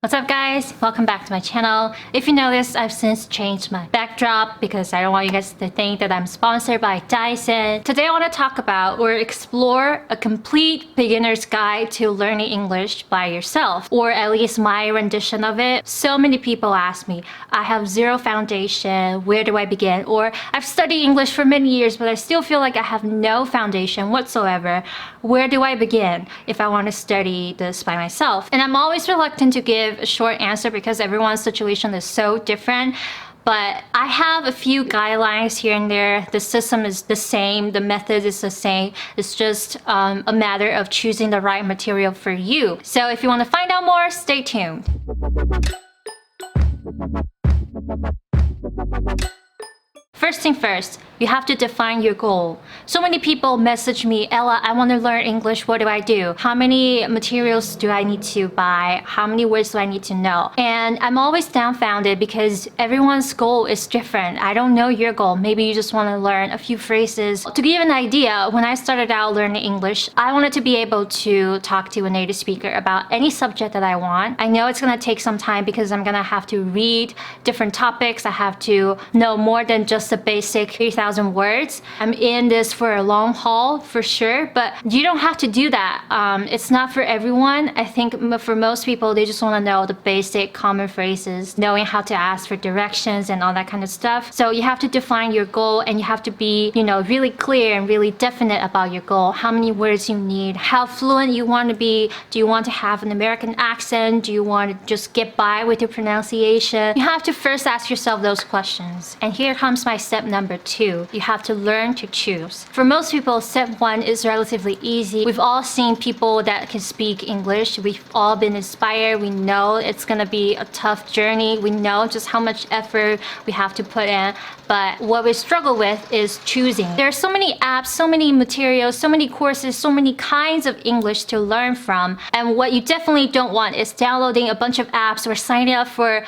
What's up guys? Welcome back to my channel. If you noticed, I've since changed my backdrop because I don't want you guys to think that I'm sponsored by Dyson. Today I want to talk about or explore a complete beginner's guide to learning English by yourself, or at least my rendition of it. So many people ask me, I have zero foundation, where do I begin? Or I've studied English for many years but I still feel like I have no foundation whatsoever. Where do I begin if I want to study this by myself? And I'm always reluctant to give a short answer because everyone's situation is so different. But I have a few guidelines here and there. The system is the same, the method is the same. It's just a matter of choosing the right material for you. So if you want to find out more, stay tuned. First thing first, you have to define your goal. So many people message me, Ella, I want to learn English, what do I do? How many materials do I need to buy? How many words do I need to know? And I'm always dumbfounded because everyone's goal is different. I don't know your goal. Maybe you just want to learn a few phrases. To give you an idea, when I started out learning English, I wanted to be able to talk to a native speaker about any subject that I want. I know it's going to take some time because I'm going to have to read different topics. I have to know more than just the basic 3,000 words. I'm in this for a long haul for sure, but you don't have to do that. It's not for everyone. I think for most people, they just want to know the basic common phrases, knowing how to ask for directions and all that kind of stuff. So you have to define your goal and you have to be, really clear and really definite about your goal. How many words you need, how fluent you want to be. Do you want to have an American accent? Do you want to just get by with your pronunciation? You have to first ask yourself those questions. And here comes my step number 2. You have to learn to choose. For most people, step 1 is relatively easy. We've all seen people that can speak English. We've all been inspired. We know it's gonna be a tough journey. We know just how much effort we have to put in. But what we struggle with is choosing. There are so many apps, so many materials, so many courses, so many kinds of English to learn from. And what you definitely don't want is downloading a bunch of apps or signing up for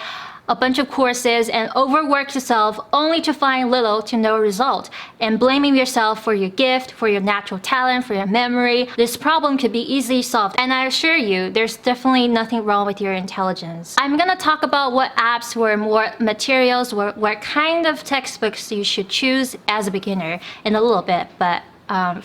a bunch of courses and overwork yourself only to find little to no result, and blaming yourself for your gift, for your natural talent, for your memory. This problem could be easily solved, and I assure you there's definitely nothing wrong with your intelligence. I'm gonna talk about what apps or what materials or what kind of textbooks you should choose as a beginner in a little bit, but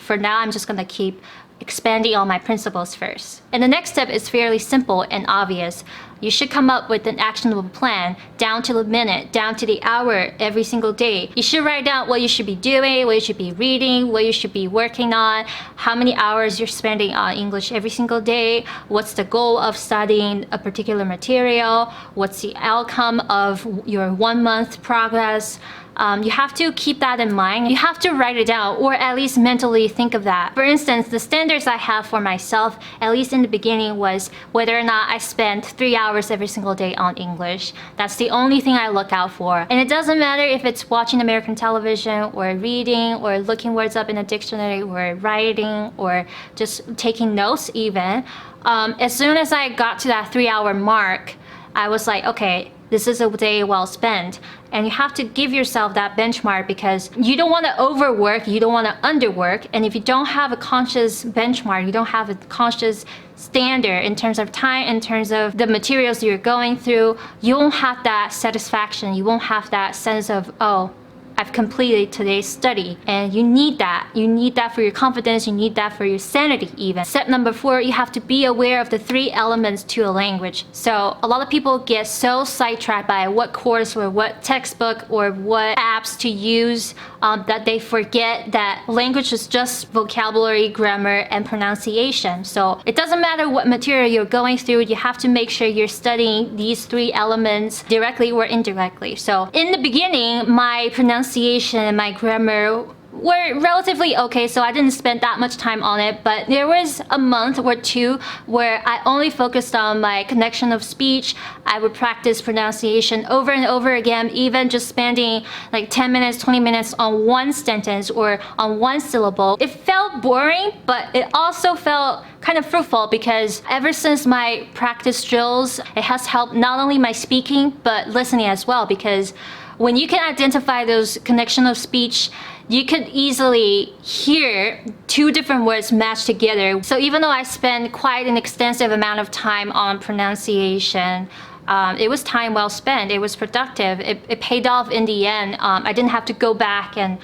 for now I'm just gonna keep expanding on my principles first. And the next step is fairly simple and obvious. You should come up with an actionable plan down to the minute, down to the hour, every single day. You should write down what you should be doing, what you should be reading, what you should be working on, how many hours you're spending on English every single day, what's the goal of studying a particular material, what's the outcome of your 1 month progress. You have to keep that in mind. You have to write it down, or at least mentally think of that. For instance, the standards I have for myself, at least in the beginning, was whether or not I spend 3 hours every single day on English. That's the only thing I look out for. And it doesn't matter if it's watching American television, or reading, or looking words up in a dictionary, or writing, or just taking notes even. As soon as I got to that 3-hour mark, I was like, okay, this is a day well spent. And you have to give yourself that benchmark because you don't want to overwork, you don't want to underwork. And if you don't have a conscious benchmark, you don't have a conscious standard in terms of time, in terms of the materials you're going through, you won't have that satisfaction. You won't have that sense of, oh, I've completed today's study. And you need that. You need that for your confidence. You need that for your sanity even. Step number 4, you have to be aware of the 3 elements to a language. So a lot of people get so sidetracked by what course or what textbook or what apps to use that they forget that language is just vocabulary, grammar, and pronunciation. So it doesn't matter what material you're going through, you have to make sure you're studying these 3 elements directly or indirectly. So in the beginning, my pronunciation and my grammar were relatively okay, so I didn't spend that much time on it, but there was a month or 2 where I only focused on my connection of speech. I would practice pronunciation over and over again, even just spending like 10 minutes, 20 minutes on one sentence or on one syllable. It felt boring, but it also felt kind of fruitful because ever since my practice drills, it has helped not only my speaking, but listening as well, because when you can identify those connection of speech, you could easily hear two different words matched together. So even though I spent quite an extensive amount of time on pronunciation, it was time well spent. It was productive. It paid off in the end. I didn't have to go back and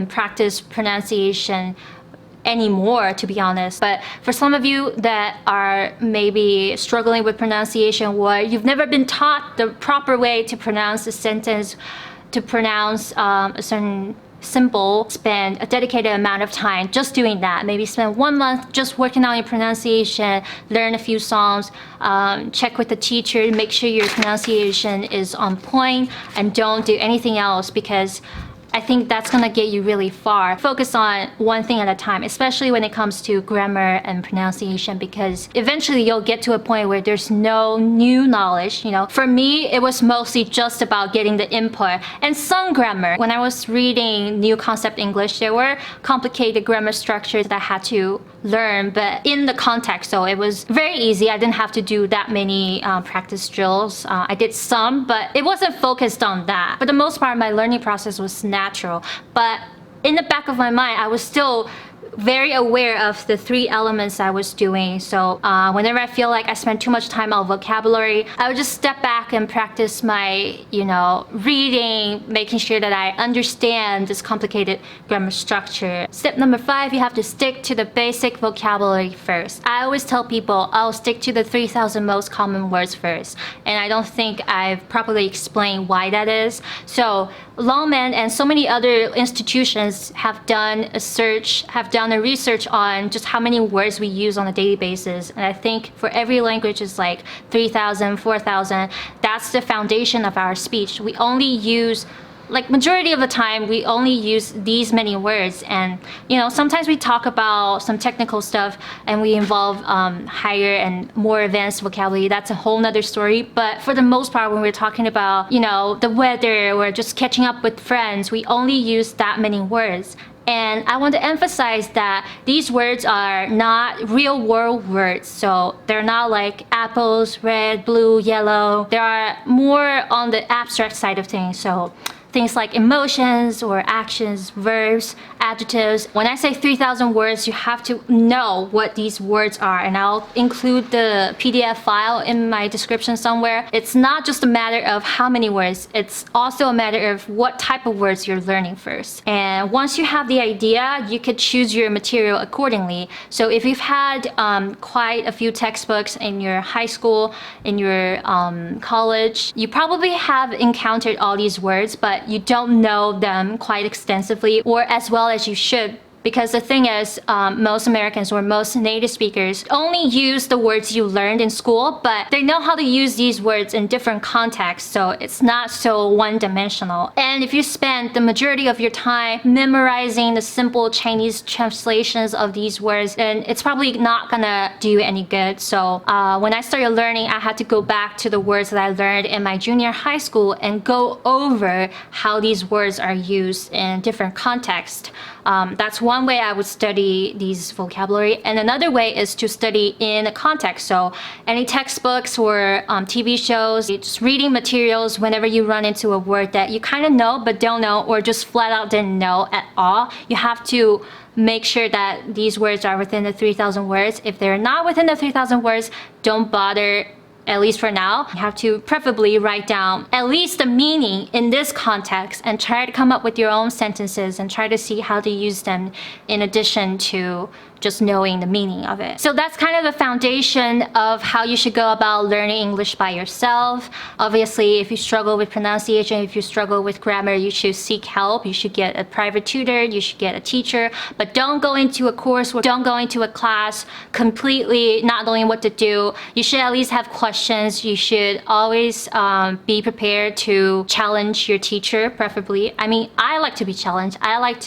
practice pronunciation anymore, to be honest. But for some of you that are maybe struggling with pronunciation, or you've never been taught the proper way to pronounce a sentence, to pronounce a certain symbol, spend a dedicated amount of time just doing that. Maybe spend 1 month just working on your pronunciation, learn a few songs, check with the teacher, make sure your pronunciation is on point, and don't do anything else, because I think that's gonna get you really far. Focus on one thing at a time, especially when it comes to grammar and pronunciation, because eventually you'll get to a point where there's no new knowledge. You know, for me, it was mostly just about getting the input and some grammar. When I was reading New Concept English, there were complicated grammar structures that I had to learn, but in the context, so it was very easy. I didn't have to do that many practice drills. I did some, but it wasn't focused on that. For the most part, my learning process was natural, but in the back of my mind, I was still very aware of the 3 elements I was doing. So whenever I feel like I spent too much time on vocabulary, I would just step back and practice my, reading, making sure that I understand this complicated grammar structure. Step number 5, you have to stick to the basic vocabulary first. I always tell people I'll stick to the 3,000 most common words first, and I don't think I've properly explained why that is. So Longman and so many other institutions have done a research on just how many words we use on a daily basis. And I think for every language it's like 3,000, 4,000. That's the foundation of our speech. We only use, majority of the time, we only use these many words. And, sometimes we talk about some technical stuff and we involve higher and more advanced vocabulary. That's a whole nother story. But for the most part, when we're talking about, the weather or just catching up with friends, we only use that many words. And I want to emphasize that these words are not real world words. So they're not like apples, red, blue, yellow. They are more on the abstract side of things. So things like emotions or actions, verbs, adjectives. When I say 3,000 words, you have to know what these words are, and I'll include the PDF file in my description somewhere. It's not just a matter of how many words, it's also a matter of what type of words you're learning first. And once you have the idea, you could choose your material accordingly. So if you've had quite a few textbooks in your high school, in your college, you probably have encountered all these words, but you don't know them quite extensively or as well as you should. Because the thing is, most Americans or most native speakers only use the words you learned in school, but they know how to use these words in different contexts, so it's not so one-dimensional. And if you spend the majority of your time memorizing the simple Chinese translations of these words, then it's probably not gonna do you any good. So when I started learning, I had to go back to the words that I learned in my junior high school and go over how these words are used in different contexts. That's one way I would study these vocabulary, and another way is to study in a context. So any textbooks or TV shows, just reading materials whenever you run into a word that you kind of know but don't know, or just flat out didn't know at all, you have to make sure that these words are within the 3,000 words. If they're not within the 3,000 words, don't bother. At least for now, you have to preferably write down at least the meaning in this context and try to come up with your own sentences and try to see how to use them in addition to just knowing the meaning of it. So that's kind of the foundation of how you should go about learning English by yourself. Obviously, if you struggle with pronunciation, if you struggle with grammar, you should seek help. You should get a private tutor, you should get a teacher, but don't go into a course or don't go into a class completely not knowing what to do. You should at least have questions. You should always be prepared to challenge your teacher, preferably. I mean, I like to be challenged. I like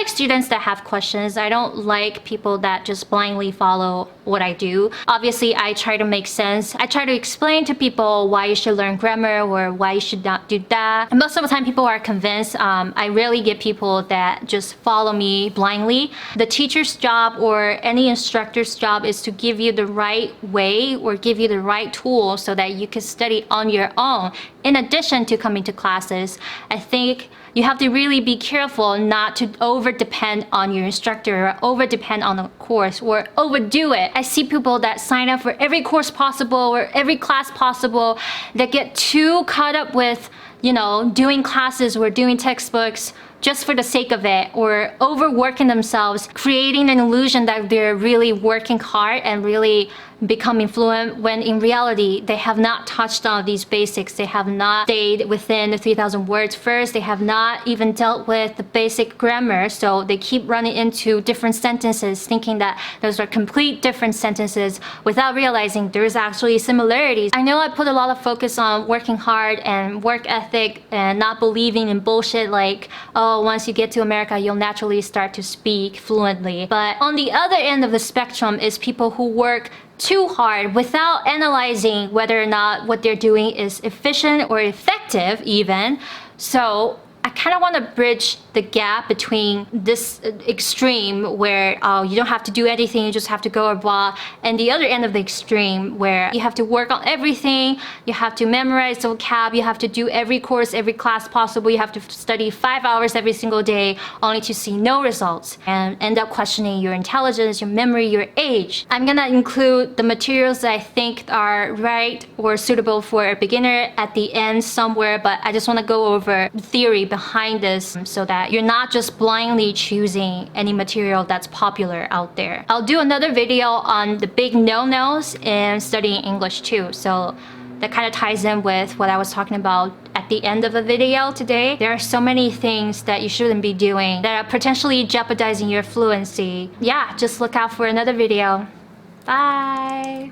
students that have questions. I don't like people that just blindly follow what I do. Obviously, I try to make sense. I try to explain to people why you should learn grammar or why you should not do that. And most of the time, people are convinced. I rarely get people that just follow me blindly. The teacher's job or any instructor's job is to give you the right way or give you the right tools so that you can study on your own in addition to coming to classes. I think you have to really be careful not to over depend on your instructor or over depend on the course or overdo it. I see people that sign up for every course possible or every class possible that get too caught up with, doing classes or doing textbooks just for the sake of it, or overworking themselves, creating an illusion that they're really working hard and really becoming fluent, when in reality, they have not touched on these basics. They have not stayed within the 3,000 words first. They have not even dealt with the basic grammar. So they keep running into different sentences, thinking that those are complete different sentences without realizing there's actually similarities. I know I put a lot of focus on working hard and work ethic and not believing in bullshit like, oh, once you get to America, you'll naturally start to speak fluently. But on the other end of the spectrum is people who work too hard without analyzing whether or not what they're doing is efficient or effective even. So I kind of want to bridge the gap between this extreme where you don't have to do anything, you just have to go abroad, and the other end of the extreme where you have to work on everything, you have to memorize the vocab, you have to do every course, every class possible, you have to study 5 hours every single day only to see no results and end up questioning your intelligence, your memory, your age. I'm gonna include the materials that I think are right or suitable for a beginner at the end somewhere, but I just want to go over the theory behind this so that you're not just blindly choosing any material that's popular out there. I'll do another video on the big no-nos in studying English too. So that kind of ties in with what I was talking about at the end of the video today. There are so many things that you shouldn't be doing that are potentially jeopardizing your fluency. Yeah, just look out for another video. Bye!